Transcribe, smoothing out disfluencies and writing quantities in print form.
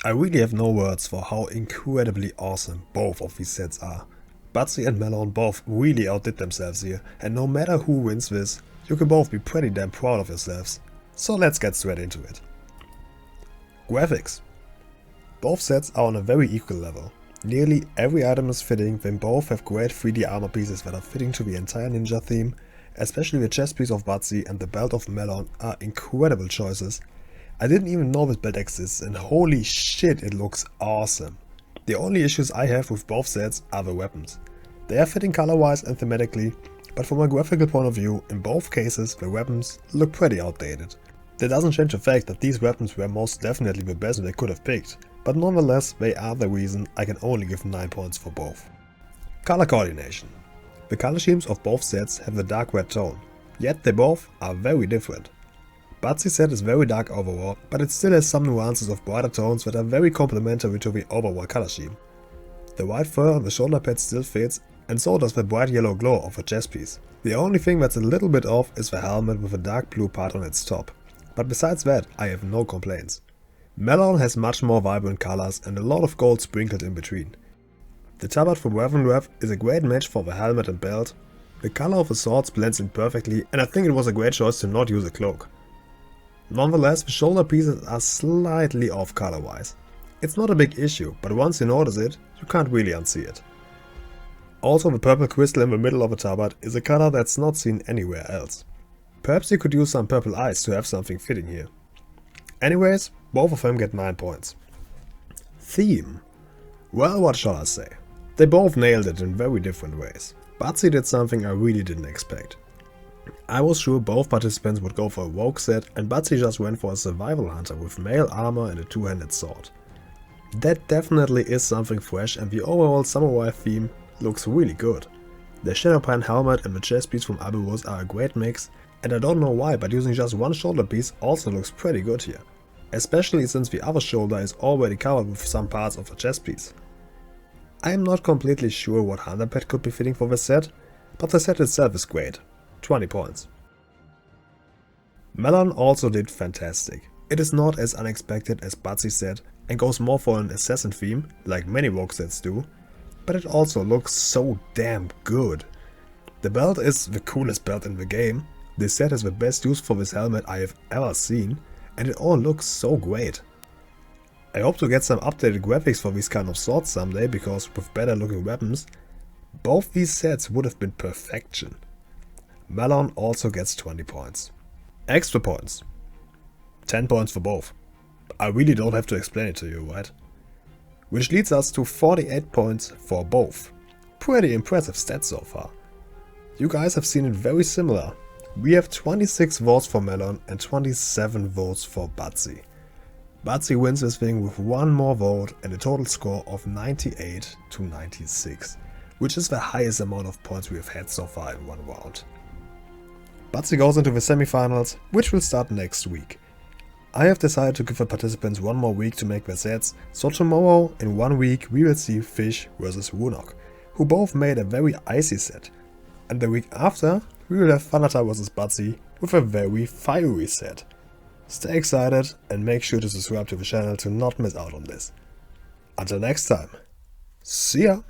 I really have no words for how incredibly awesome both of these sets are. Batzi and Maellorn both really outdid themselves here, and no matter who wins this, you can both be pretty damn proud of yourselves. So let's get straight into it. Graphics. Both sets are on a very equal level. Nearly every item is fitting, they both have great 3D armor pieces that are fitting to the entire ninja theme, especially the chest piece of Batzi and the belt of Maellorn are incredible choices. I didn't even know this belt exists and holy shit it looks awesome. The only issues I have with both sets are the weapons. They are fitting color wise and thematically, but from a graphical point of view, in both cases the weapons look pretty outdated. That doesn't change the fact that these weapons were most definitely the best they could have picked, but nonetheless they are the reason I can only give 9 points for both. Color coordination. The color schemes of both sets have the dark red tone, yet they both are very different. Batzi's set is very dark overall, but it still has some nuances of brighter tones that are very complementary to the overall color scheme. The white fur on the shoulder pads still fits, and so does the bright yellow glow of the chest piece. The only thing that's a little bit off is the helmet with a dark blue part on its top, but besides that I have no complaints. Maellorn has much more vibrant colors and a lot of gold sprinkled in between. The tabard from Dragonflight is a great match for the helmet and belt. The color of the swords blends in perfectly, and I think it was a great choice to not use a cloak. Nonetheless, the shoulder pieces are slightly off color wise. It's not a big issue, but once you notice it, you can't really unsee it. Also, the purple crystal in the middle of the tabard is a color that's not seen anywhere else. Perhaps you could use some purple eyes to have something fitting here. Anyways, both of them get 9 points. Theme. Well, what shall I say? They both nailed it in very different ways. Batzi did something I really didn't expect. I was sure both participants would go for a rogue set, and Batzi just went for a survival hunter with mail armor and a two-handed sword. That definitely is something fresh, and the overall samurai theme looks really good. The Shadowpan helmet and the chest piece from Aberus are a great mix, and I don't know why, but using just one shoulder piece also looks pretty good here. Especially since the other shoulder is already covered with some parts of the chest piece. I am not completely sure what hunter pet could be fitting for the set, but the set itself is great. 20 points. Maellorn also did fantastic. It is not as unexpected as Batzi's set and goes more for an assassin theme, like many rogue sets do, but it also looks so damn good. The belt is the coolest belt in the game, this set has the best use for this helmet I have ever seen, and it all looks so great. I hope to get some updated graphics for these kind of swords someday, because with better looking weapons, both these sets would have been perfection. Maellorn also gets 20 points. Extra points. 10 points for both. I really don't have to explain it to you, right? Which leads us to 48 points for both. Pretty impressive stats so far. You guys have seen it very similar. We have 26 votes for Maellorn and 27 votes for Batzi. Batzi wins this thing with one more vote and a total score of 98 to 96, which is the highest amount of points we have had so far in one round. Batzi goes into the semifinals, which will start next week. I have decided to give the participants one more week to make their sets, so tomorrow in 1 week we will see Fish vs Wunok, who both made a very icy set. And the week after we will have Fanata vs Batzi with a very fiery set. Stay excited and make sure to subscribe to the channel to not miss out on this. Until next time, see ya!